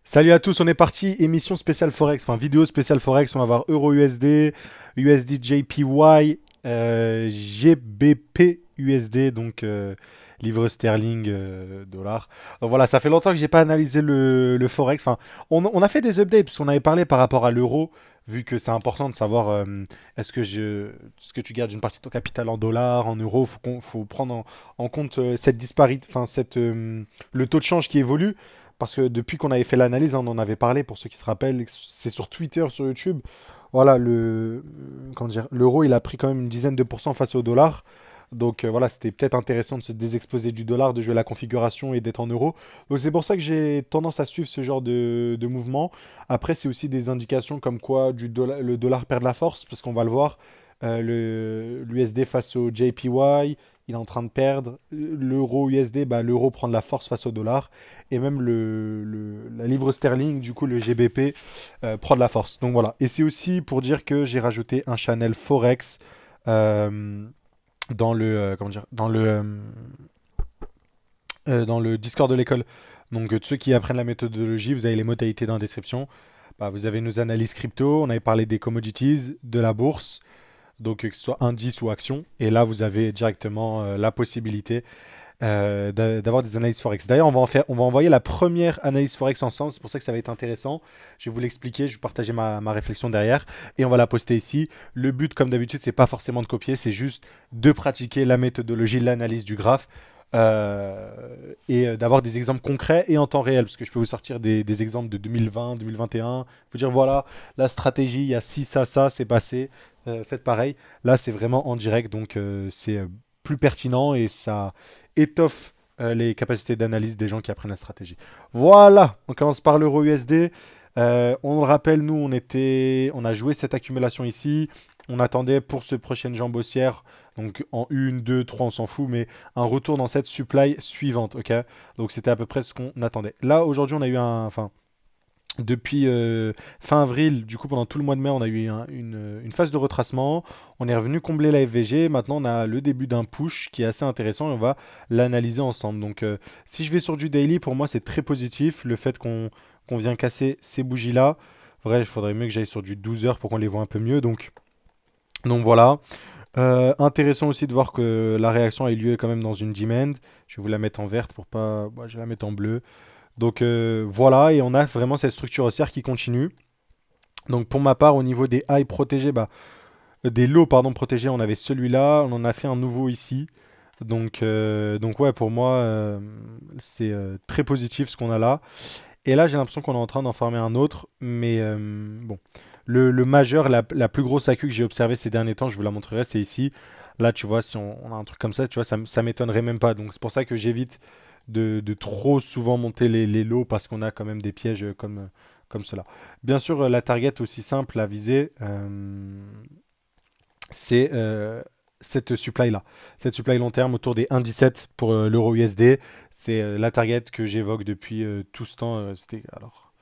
Salut à tous, on est parti, émission spéciale Forex, enfin vidéo spéciale Forex, on va voir Euro USD, USD JPY, GBP USD, donc livre sterling dollar. Donc voilà, ça fait longtemps que j'ai pas analysé le Forex, enfin on a fait des updates parce qu'on avait parlé par rapport à l'euro, vu que c'est important de savoir est-ce que tu gardes une partie de ton capital en dollars, en euros, faut prendre en compte cette disparité, enfin le taux de change qui évolue. Parce que depuis qu'on avait fait l'analyse, hein, on en avait parlé, pour ceux qui se rappellent, c'est sur Twitter, sur YouTube. Voilà, comment dire, l'euro, il a pris quand même une dizaine de pourcents face au dollar. Donc voilà, c'était peut-être intéressant de se désexposer du dollar, de jouer la configuration et d'être en euros. Donc c'est pour ça que j'ai tendance à suivre ce genre de mouvement. Après, c'est aussi des indications comme quoi le dollar perd de la force, parce qu'on va le voir. L'USD face au JPY, il est en train de perdre. L'euro USD, bah, l'euro prend de la force face au dollar. Et même la livre sterling, du coup le GBP, prend de la force. Donc voilà. Et c'est aussi pour dire que j'ai rajouté un channel Forex euh, comment dire, dans le Discord de l'école. Donc ceux qui apprennent la méthodologie, vous avez les modalités dans la description. Bah, vous avez nos analyses crypto, on avait parlé des commodities, de la bourse, donc que ce soit indice ou action. Et là, vous avez directement la possibilité d'avoir des analyses Forex. D'ailleurs, on va envoyer la première analyse Forex ensemble. C'est pour ça que ça va être intéressant. Je vais vous l'expliquer, je vais partager ma réflexion derrière et on va la poster ici. Le but, comme d'habitude, c'est pas forcément de copier, c'est juste de pratiquer la méthodologie, l'analyse du graphe. Et d'avoir des exemples concrets et en temps réel, parce que je peux vous sortir des exemples de 2020, 2021, vous dire voilà, la stratégie, il y a ci, ça, c'est passé, faites pareil. Là, c'est vraiment en direct, donc c'est plus pertinent et ça étoffe les capacités d'analyse des gens qui apprennent la stratégie. Voilà, on commence par l'euro USD. On le rappelle, nous, on a joué cette accumulation ici. On attendait pour ce prochaine jambe haussière, donc en 1, 2, 3, on s'en fout, mais un retour dans cette supply suivante, ok. Donc c'était à peu près ce qu'on attendait. Là, aujourd'hui, on a eu enfin, depuis fin avril, du coup pendant tout le mois de mai, on a eu une phase de retracement. On est revenu combler la FVG. Maintenant, on a le début d'un push qui est assez intéressant et on va l'analyser ensemble. Donc, si je vais sur du daily, pour moi, c'est très positif. Le fait qu'on vient casser ces bougies-là. Vrai, il faudrait mieux que j'aille sur du 12 heures pour qu'on les voit un peu mieux. Donc voilà. Intéressant aussi de voir que la réaction a eu lieu quand même dans une demand. Je vais vous la mettre en verte pour pas. Bah, je vais la mettre en bleu. Donc voilà, et on a vraiment cette structure haussière qui continue. Donc pour ma part, au niveau des highs protégés, des lows pardon, protégés, on avait celui-là, on en a fait un nouveau ici. Donc ouais, pour moi, c'est très positif ce qu'on a là. Et là, j'ai l'impression qu'on est en train d'en former un autre. Mais bon, le majeur, la plus grosse accu que j'ai observé ces derniers temps, je vous la montrerai, c'est ici. Là, tu vois, si on a un truc comme ça, tu vois, ça m'étonnerait même pas. Donc c'est pour ça que j'évite de trop souvent monter les lots parce qu'on a quand même des pièges comme cela. Bien sûr, la target aussi simple à viser, c'est cette supply-là. Cette supply long terme autour des 1,17 pour l'euro USD. C'est la target que j'évoque depuis tout ce temps. C'était alors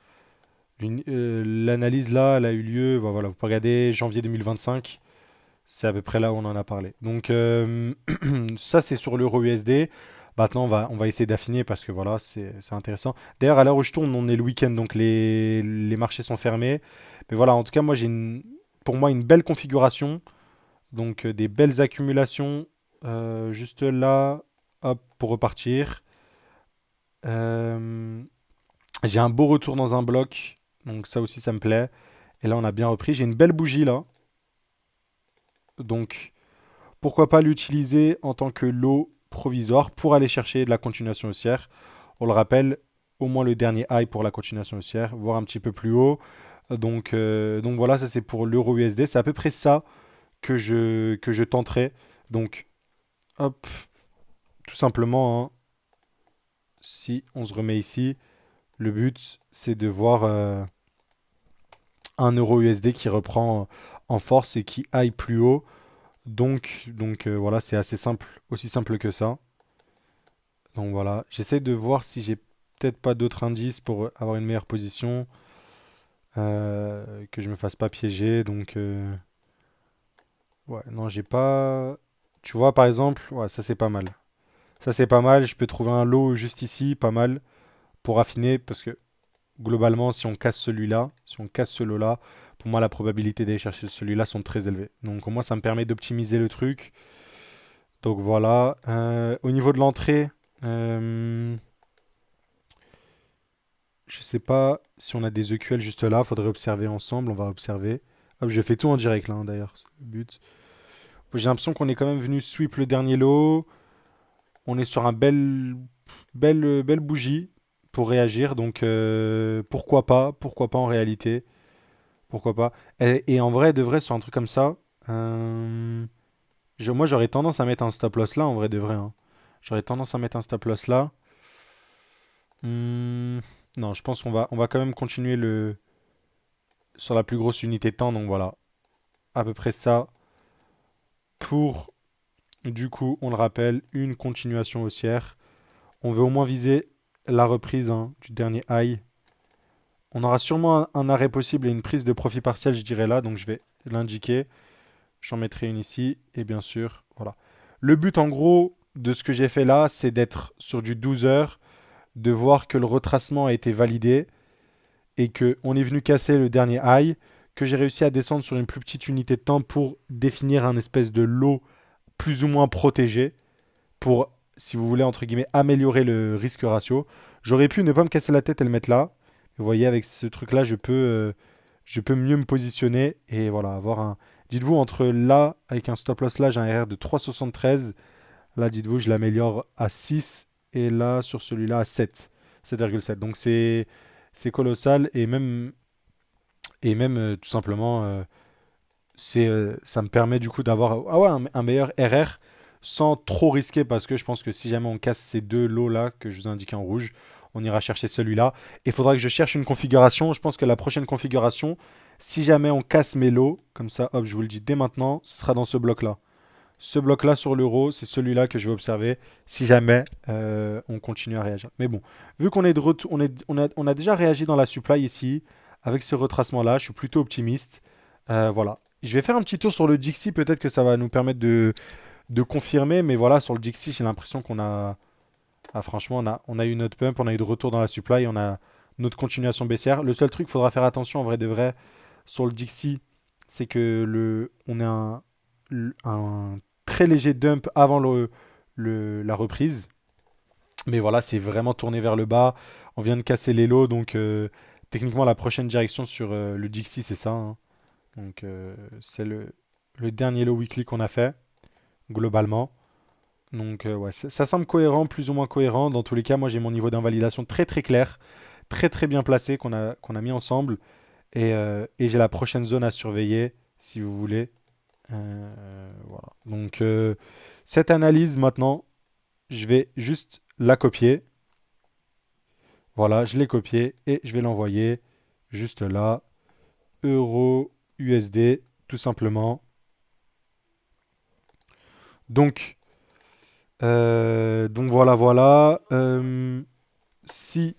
l'analyse là, elle a eu lieu. Bah, voilà, vous pouvez regarder janvier 2025. C'est à peu près là où on en a parlé. Donc ça c'est sur l'euro USD. Maintenant on va essayer d'affiner parce que voilà c'est intéressant. D'ailleurs à l'heure où je tourne on est le week-end donc les marchés sont fermés. Mais voilà en tout cas moi pour moi une belle configuration. Donc des belles accumulations juste là, hop, pour repartir. Euh, j'ai un beau retour dans un bloc, donc ça aussi ça me plaît. Et là on a bien repris. J'ai une belle bougie là, donc pourquoi pas l'utiliser en tant que lot provisoire pour aller chercher de la continuation haussière. On le rappelle, au moins le dernier high pour la continuation haussière, voire un petit peu plus haut. Donc voilà, ça c'est pour l'euro USD. C'est à peu près ça que je tenterai. Donc hop, tout simplement, hein, si on se remet ici, le but c'est de voir un euro USD qui reprend en force et qui aille plus haut. Voilà, c'est assez simple, aussi simple que ça. Donc voilà, j'essaie de voir si j'ai peut-être pas d'autres indices pour avoir une meilleure position, que je me fasse pas piéger. Ouais, non, j'ai pas. Tu vois, par exemple, ouais, ça c'est pas mal. Ça c'est pas mal. Je peux trouver un lot juste ici, pas mal, pour affiner, parce que globalement, si on casse celui-là, si on casse ce lot-là, pour moi, la probabilité d'aller chercher celui-là sont très élevées. Donc, au moins, ça me permet d'optimiser le truc. Donc, voilà. Au niveau de l'entrée, euh, je sais pas si on a des EQL juste là. Faudrait observer ensemble. On va observer. Hop, je fais tout en direct, là, hein, d'ailleurs. C'est le but. J'ai l'impression qu'on est quand même venu sweep le dernier lot. On est sur un belle bougie pour réagir. Donc, pourquoi pas? Pourquoi pas en réalité? Pourquoi pas? Et en vrai, de vrai, sur un truc comme ça, euh, moi j'aurais tendance à mettre un stop loss là, en vrai, de vrai, hein. J'aurais tendance à mettre un stop loss là. Hmm, non, je pense qu'on va quand même continuer sur la plus grosse unité de temps. Donc voilà, à peu près ça pour, du coup, on le rappelle, une continuation haussière. On veut au moins viser la reprise, hein, du dernier high. On aura sûrement un arrêt possible et une prise de profit partiel, je dirais là. Donc je vais l'indiquer. J'en mettrai une ici. Et bien sûr, voilà. Le but, en gros, de ce que j'ai fait là, c'est d'être sur du 12 heures, de voir que le retracement a été validé et que on est venu casser le dernier high, que j'ai réussi à descendre sur une plus petite unité de temps pour définir un espèce de lot plus ou moins protégé pour, si vous voulez, entre guillemets, améliorer le risque ratio. J'aurais pu ne pas me casser la tête et le mettre là. Vous voyez, avec ce truc-là, je peux mieux me positionner et voilà, avoir un. Dites-vous, entre là, avec un stop loss là, j'ai un RR de 3,73. Là, dites-vous, je l'améliore à 6 et là, sur celui-là, à 7. 7,7. Donc, c'est colossal et même tout simplement, ça me permet du coup d'avoir ouais, un meilleur RR sans trop risquer parce que je pense que si jamais on casse ces deux lots là que je vous ai indiqué en rouge, on ira chercher celui-là. Il faudra que je cherche une configuration. Je pense que la prochaine configuration, si jamais on casse mes lots, comme ça, hop, je vous le dis dès maintenant, ce sera dans ce bloc-là. Ce bloc-là sur l'euro, c'est celui-là que je vais observer si jamais on continue à réagir. Mais bon, vu qu'on est de retour, on a déjà réagi dans la supply ici, avec ce retracement-là, je suis plutôt optimiste. Voilà. Je vais faire un petit tour sur le Dixie, peut-être que ça va nous permettre de confirmer, mais voilà, sur le Dixie, j'ai l'impression qu'on a. Ah, franchement, on a eu notre pump, on a eu de retour dans la supply, on a notre continuation baissière. Le seul truc, il faudra faire attention en vrai de vrai sur le Dixie, c'est que on a un très léger dump avant la reprise. Mais voilà, c'est vraiment tourné vers le bas. On vient de casser les lots, donc techniquement, la prochaine direction sur le Dixie, c'est ça, hein. Donc, c'est le dernier lot weekly qu'on a fait, globalement. Donc, ouais, ça semble cohérent, plus ou moins cohérent. Dans tous les cas, moi, j'ai mon niveau d'invalidation très très clair, très très bien placé, qu'on a mis ensemble. Et j'ai la prochaine zone à surveiller, si vous voulez. Voilà. Donc, cette analyse, maintenant, je vais juste la copier. Voilà, je l'ai copié et je vais l'envoyer juste là. Euro USD, tout simplement. Donc voilà, voilà. Si,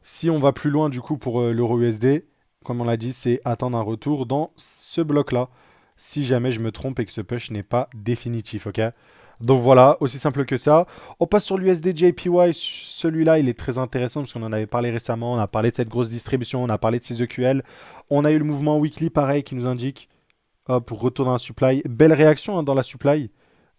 si on va plus loin du coup pour l'euro USD, comme on l'a dit, c'est attendre un retour dans ce bloc-là. Si jamais je me trompe et que ce push n'est pas définitif, ok? Donc voilà, aussi simple que ça. On passe sur l'USD JPY. Celui-là, il est très intéressant parce qu'on en avait parlé récemment. On a parlé de cette grosse distribution, on a parlé de ses EQL. On a eu le mouvement weekly, pareil, qui nous indique, hop, retour dans la supply. Belle réaction, hein, dans la supply.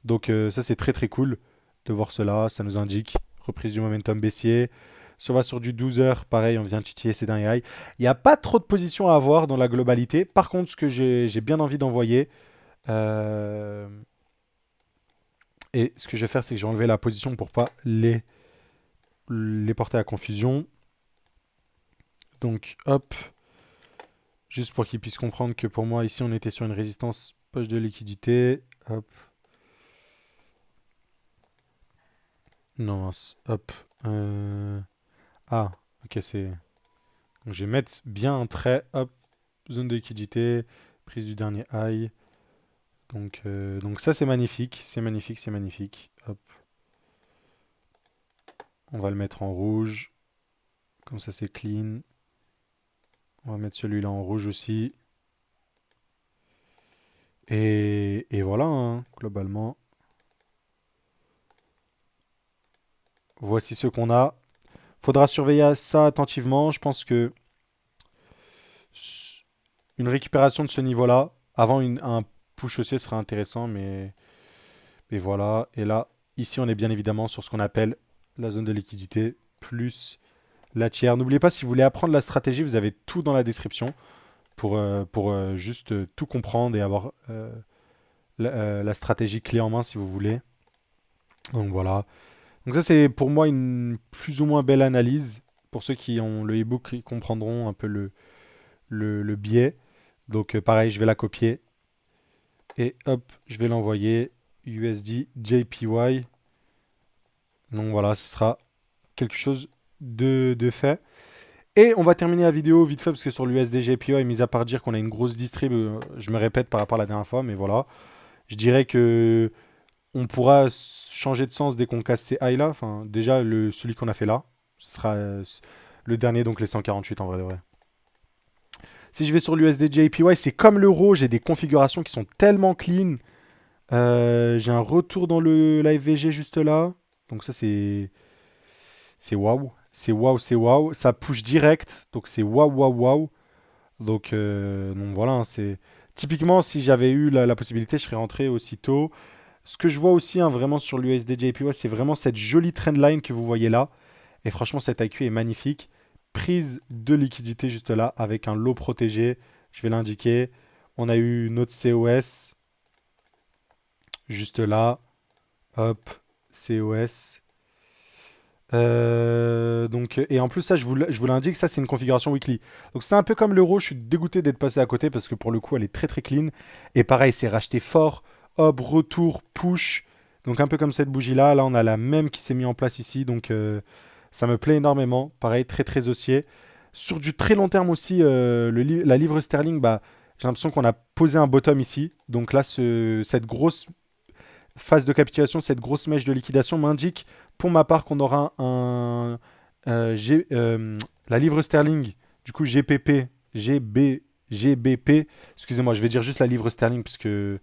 Donc ça, c'est très très cool de voir cela. Ça nous indique reprise du momentum baissier. Si on va sur du 12 heures, pareil, on vient titiller ces derniers highs. Il n'y a pas trop de positions à avoir dans la globalité. Par contre, ce que j'ai bien envie d'envoyer, euh, et ce que je vais faire, c'est que je vais enlever la position pour pas les porter à confusion. Donc, hop, juste pour qu'ils puissent comprendre que pour moi, ici, on était sur une résistance poche de liquidité. Hop, non, mince, hop. Ah, ok, c'est. Donc, je vais mettre bien un trait. Hop, zone de liquidité, prise du dernier high. Donc ça, c'est magnifique. C'est magnifique, c'est magnifique. Hop, on va le mettre en rouge. Comme ça, c'est clean. On va mettre celui-là en rouge aussi. Et voilà, hein, globalement. Voici ce qu'on a. Faudra surveiller ça attentivement. Je pense que une récupération de ce niveau-là, avant un push haussier serait intéressant, mais voilà. Et là, ici, on est bien évidemment sur ce qu'on appelle la zone de liquidité plus la tiers. N'oubliez pas, si vous voulez apprendre la stratégie, vous avez tout dans la description pour juste tout comprendre et avoir la stratégie clé en main si vous voulez. Donc voilà. Donc ça, c'est pour moi une plus ou moins belle analyse. Pour ceux qui ont le e-book, ils comprendront un peu le biais. Donc pareil, je vais la copier. Et hop, je vais l'envoyer. USD JPY. Donc voilà, ce sera quelque chose de fait. Et on va terminer la vidéo vite fait parce que sur l'USD JPY, mis à part dire qu'on a une grosse distrib, je me répète par rapport à la dernière fois, mais voilà. Je dirais que on pourra changer de sens dès qu'on casse ces highs là. Enfin, déjà, celui qu'on a fait là, ce sera le dernier, donc les 148 en vrai de vrai. Si je vais sur l'USD JPY, c'est comme l'euro, j'ai des configurations qui sont tellement clean. J'ai un retour dans le live VG juste là. Donc ça, c'est waouh. C'est waouh, c'est waouh. Ça push direct. Donc c'est waouh, waouh, waouh. Donc voilà, c'est... Typiquement, si j'avais eu la possibilité, je serais rentré aussitôt. Ce que je vois aussi vraiment sur l'USD JPY, c'est vraiment cette jolie trendline que vous voyez là. Et franchement, cet IQ est magnifique. Prise de liquidité juste là avec un lot protégé. Je vais l'indiquer. On a eu notre COS juste là. Hop, COS. Donc, et en plus, ça, je vous l'indique, ça, c'est une configuration weekly. Donc, c'est un peu comme l'euro. Je suis dégoûté d'être passé à côté parce que pour le coup, elle est très très clean. Et pareil, c'est racheté fort. Hop, retour, push. Donc, un peu comme cette bougie-là. Là, on a la même qui s'est mis en place ici. Donc, ça me plaît énormément. Pareil, très très haussier. Sur du très long terme aussi, la livre sterling, bah, j'ai l'impression qu'on a posé un bottom ici. Donc là, cette grosse phase de capitulation, cette grosse mèche de liquidation m'indique pour ma part qu'on aura la livre sterling, du coup GPP, GBP, excusez-moi, je vais dire juste la livre sterling parce que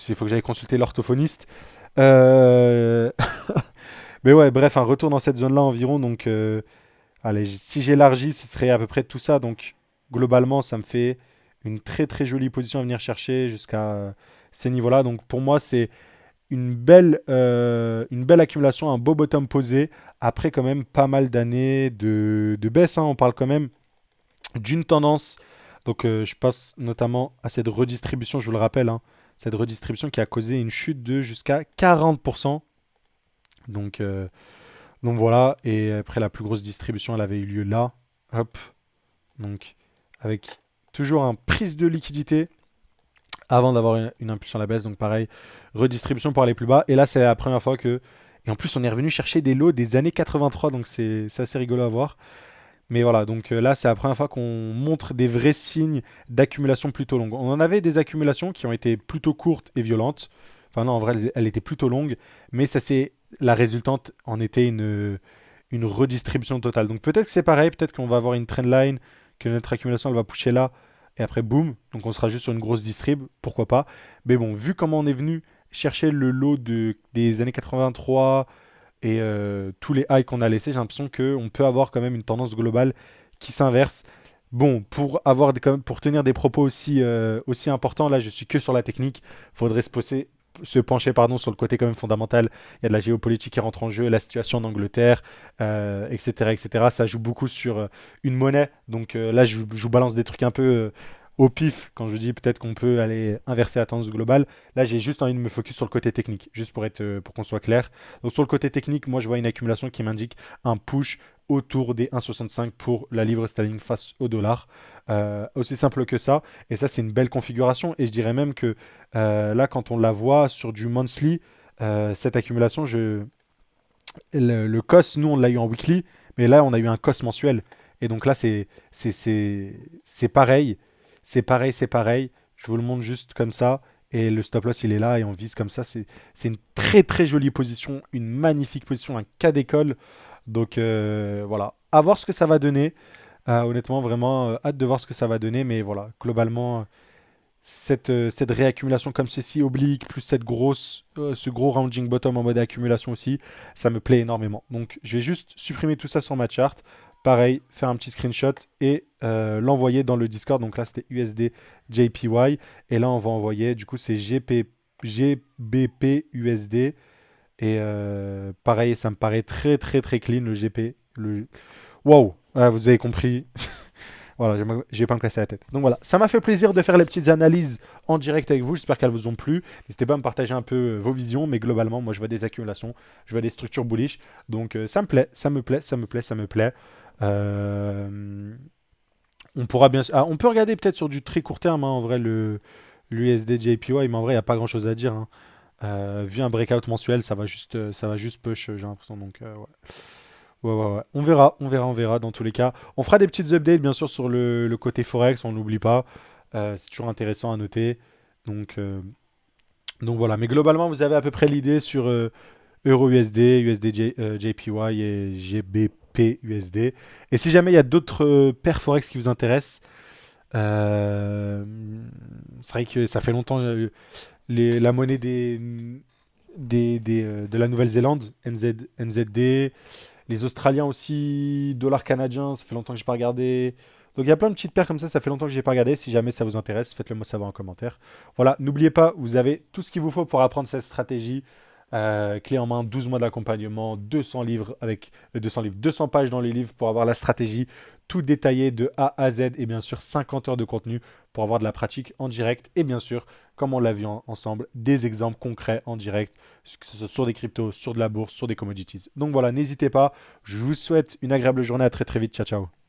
il faut que j'aille consulter l'orthophoniste. Euh, Mais ouais, bref, un retour dans cette zone-là environ. Donc, allez, si j'élargis, ce serait à peu près tout ça. Donc, globalement, ça me fait une très très jolie position à venir chercher jusqu'à ces niveaux-là. Donc, pour moi, c'est une belle accumulation, un beau bottom posé. Après, quand même, pas mal d'années de baisse, hein. On parle quand même d'une tendance. Donc, je passe notamment à cette redistribution, je vous le rappelle, hein. Cette redistribution qui a causé une chute de jusqu'à 40%. Donc, donc voilà, et après la plus grosse distribution, elle avait eu lieu là. Hop, donc avec toujours un prise de liquidité avant d'avoir une impulsion à la baisse. Donc pareil, redistribution pour aller plus bas. Et là, c'est la première fois que... Et en plus, on est revenu chercher des lots des années 83, donc c'est assez rigolo à voir. Mais voilà, donc là, c'est la première fois qu'on montre des vrais signes d'accumulation plutôt longue. On en avait des accumulations qui ont été plutôt courtes et violentes. Enfin non, en vrai, elle était plutôt longue. Mais ça, c'est la résultante en était une redistribution totale. Donc peut-être que c'est pareil, peut-être qu'on va avoir une trendline, que notre accumulation, elle va pusher là. Et après, boum, donc on sera juste sur une grosse distrib, pourquoi pas. Mais bon, vu comment on est venu chercher le lot des années 83 et tous les highs qu'on a laissés, j'ai l'impression qu'on peut avoir quand même une tendance globale qui s'inverse. Bon, pour tenir des propos aussi importants, là je suis que sur la technique, faudrait se pencher sur le côté quand même fondamental. Il y a de la géopolitique qui rentre en jeu, la situation en Angleterre, etc., etc. Ça joue beaucoup sur une monnaie. Donc là, je vous balance des trucs un peu au pif quand je dis peut-être qu'on peut aller inverser la tendance globale. Là, j'ai juste envie de me focus sur le côté technique, juste pour qu'on soit clair. Donc sur le côté technique, moi je vois une accumulation qui m'indique un push autour des 1,65 pour la livre sterling face au dollar. Aussi simple que ça. Et ça, c'est une belle configuration. Et je dirais même que là, quand on la voit sur du monthly, cette accumulation, le COS, nous, on l'a eu en weekly, mais là, on a eu un COS mensuel. Et donc là, c'est pareil. C'est pareil, c'est pareil. Je vous le montre juste comme ça. Et le stop loss, il est là et on vise comme ça. C'est une très très jolie position, une magnifique position, un cas d'école. Donc voilà, à voir ce que ça va donner. Honnêtement, vraiment hâte de voir ce que ça va donner. Mais voilà, globalement, cette réaccumulation comme ceci, oblique, plus ce gros rounding bottom en mode accumulation aussi, ça me plaît énormément. Donc je vais juste supprimer tout ça sur ma chart. Pareil, faire un petit screenshot et l'envoyer dans le Discord. Donc là, c'était USD JPY. Et là, on va envoyer, du coup, c'est GBP USD. Et pareil, ça me paraît très, très, très clean, le GP. Wow, ouais, vous avez compris. Voilà, je vais pas me casser la tête. Donc voilà, ça m'a fait plaisir de faire les petites analyses en direct avec vous. J'espère qu'elles vous ont plu. N'hésitez pas à me partager un peu vos visions, mais globalement, moi, je vois des accumulations, je vois des structures bullish. Donc ça me plaît, ça me plaît, ça me plaît, ça me plaît. Euh, on pourra bien, on peut regarder peut-être sur du très court terme, hein, en vrai, le l'USD JPY, mais en vrai, il n'y a pas grand-chose à dire, hein. Vu un breakout mensuel, ça va juste push, j'ai l'impression. Donc ouais. Ouais, ouais, ouais. On verra, on verra, on verra dans tous les cas. On fera des petites updates, bien sûr, sur le côté Forex, on n'oublie pas. C'est toujours intéressant à noter. Donc, euh, donc voilà. Mais globalement, vous avez à peu près l'idée sur Euro USD, JPY et GBP USD. Et si jamais il y a d'autres paires Forex qui vous intéressent, euh, c'est vrai que ça fait longtemps, la monnaie de la Nouvelle-Zélande, NZD. Les Australiens aussi, dollars canadiens, ça fait longtemps que j'ai pas regardé. Donc il y a plein de petites paires comme ça fait longtemps que j'ai pas regardé. Si jamais ça vous intéresse, faites-le moi savoir en commentaire. Voilà, n'oubliez pas, vous avez tout ce qu'il vous faut pour apprendre cette stratégie. Clé en main, 12 mois d'accompagnement, 200 livres avec 200 livres, 200 pages dans les livres pour avoir la stratégie tout détaillé de A à Z et bien sûr 50 heures de contenu pour avoir de la pratique en direct et bien sûr, comme on l'a vu ensemble, des exemples concrets en direct, que ce soit sur des cryptos, sur de la bourse, sur des commodities. Donc voilà, n'hésitez pas. Je vous souhaite une agréable journée. À très très vite. Ciao, ciao.